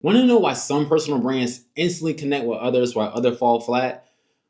Want to know why some personal brands instantly connect with others while others fall flat?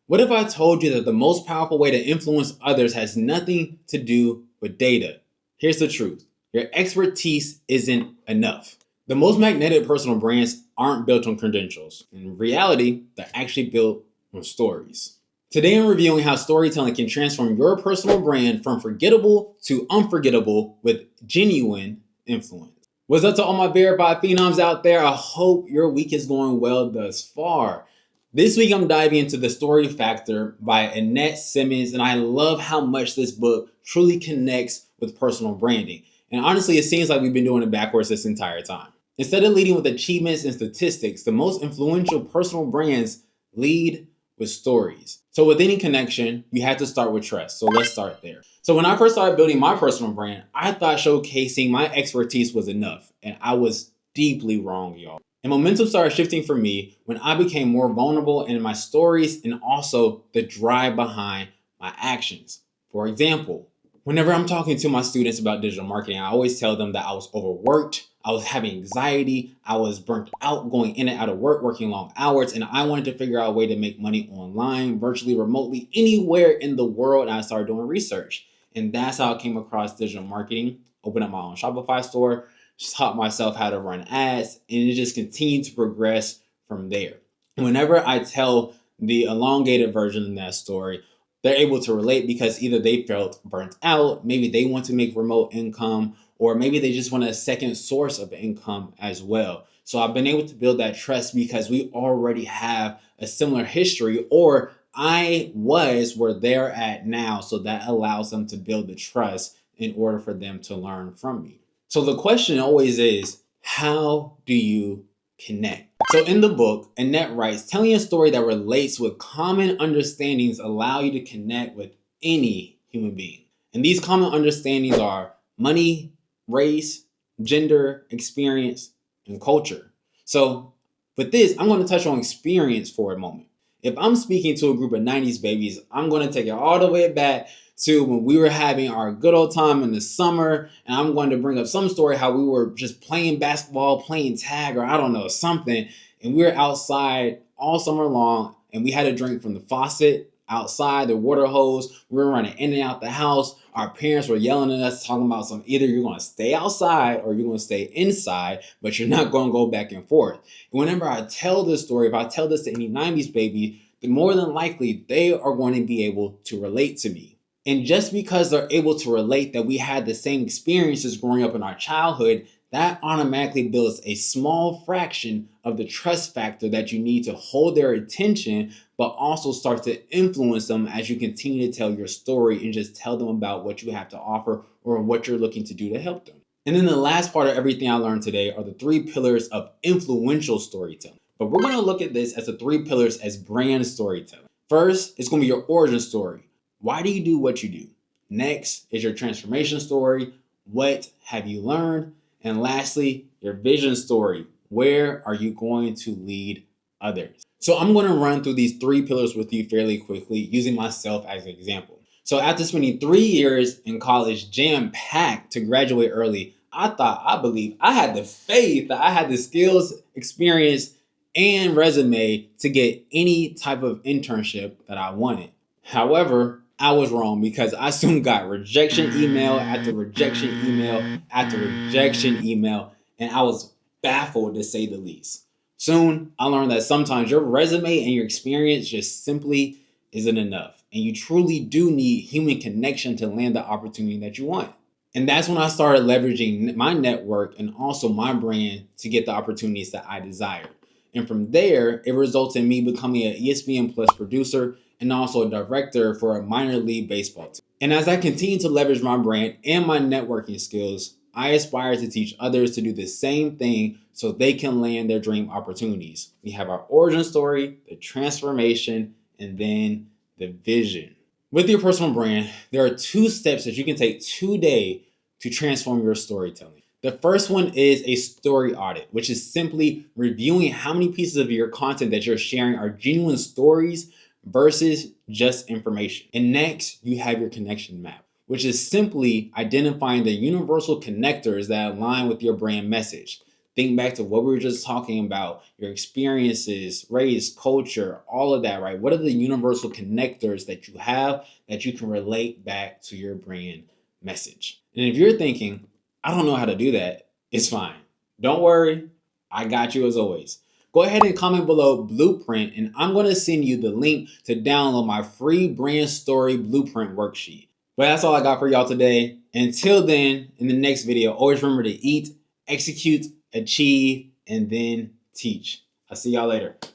What if I told you that the most powerful way to influence others has nothing to do with data? Here's the truth. Your expertise isn't enough. The most magnetic personal brands aren't built on credentials. In reality, they're actually built on stories. Today I'm reviewing how storytelling can transform your personal brand from forgettable to unforgettable with genuine influence. What's up to all my verified phenoms out there? I hope your week is going well thus far. This week I'm diving into The Story Factor by Annette Simmons, and I love how much this book truly connects with personal branding. And honestly, it seems like we've been doing it backwards this entire time. Instead of leading with achievements and statistics, the most influential personal brands lead with stories. So with any connection, you have to start with trust. So let's start there. So when I first started building my personal brand, I thought showcasing my expertise was enough, and I was deeply wrong, y'all. And momentum started shifting for me when I became more vulnerable in my stories and also the drive behind my actions. For example, whenever I'm talking to my students about digital marketing, I always tell them that I was overworked, I was having anxiety, I was burnt out going in and out of work, working long hours, and I wanted to figure out a way to make money online, virtually, remotely, anywhere in the world. And I started doing research. And that's how I came across digital marketing, opened up my own Shopify store, taught myself how to run ads, and it just continued to progress from there. Whenever I tell the elongated version of that story, they're able to relate because either they felt burnt out, maybe they want to make remote income, or maybe they just want a second source of income as well. So I've been able to build that trust because we already have a similar history, or I was where they're at now. So that allows them to build the trust in order for them to learn from me. So the question always is, how do you connect? So in the book, Annette writes, telling a story that relates with common understandings allow you to connect with any human being. And these common understandings are money, race, gender, experience, and culture. So with this, I'm going to touch on experience for a moment. If I'm speaking to a group of 90s babies, I'm going to take it all the way back to when we were having our good old time in the summer, and I'm going to bring up some story how we were just playing basketball, playing tag, or I don't know, something, and we were outside all summer long, and we had a drink from the faucet outside, the water hose. We were running in and out the house. Our parents were yelling at us, talking about some either you're going to stay outside or you're going to stay inside, but you're not going to go back and forth. And whenever I tell this story, if I tell this to any 90s baby, then more than likely they are going to be able to relate to me. And just because they're able to relate that we had the same experiences growing up in our childhood, that automatically builds a small fraction of the trust factor that you need to hold their attention, but also start to influence them as you continue to tell your story and just tell them about what you have to offer or what you're looking to do to help them. And then the last part of everything I learned today are the 3 pillars of influential storytelling. But we're going to look at this as the 3 pillars as brand storytelling. First, it's going to be your origin story. Why do you do what you do? Next is your transformation story. What have you learned? And lastly, your vision story. Where are you going to lead others? So I'm going to run through these 3 pillars with you fairly quickly, using myself as an example. So after spending 3 years in college jam-packed to graduate early, I believe I had the faith that I had the skills, experience, and resume to get any type of internship that I wanted. However, I was wrong because I soon got rejection email after rejection email after rejection email, and I was baffled to say the least. Soon, I learned that sometimes your resume and your experience just simply isn't enough, and you truly do need human connection to land the opportunity that you want. And that's when I started leveraging my network and also my brand to get the opportunities that I desired. And from there, it results in me becoming an ESPN Plus producer and also a director for a minor league baseball team. And as I continue to leverage my brand and my networking skills, I aspire to teach others to do the same thing so they can land their dream opportunities. We have our origin story, the transformation, and then the vision. With your personal brand, there are 2 steps that you can take today to transform your storytelling. The first one is a story audit, which is simply reviewing how many pieces of your content that you're sharing are genuine stories versus just information. And next, you have your connection map, which is simply identifying the universal connectors that align with your brand message. Think back to what we were just talking about, your experiences, race, culture, all of that, right? What are the universal connectors that you have that you can relate back to your brand message? And if you're thinking, I don't know how to do that, it's fine. Don't worry, I got you as always. Go ahead and comment below Blueprint, and I'm going to send you the link to download my free brand story blueprint worksheet. But that's all I got for y'all today. Until then, in the next video, always remember to eat, execute, achieve, and then teach. I'll see y'all later.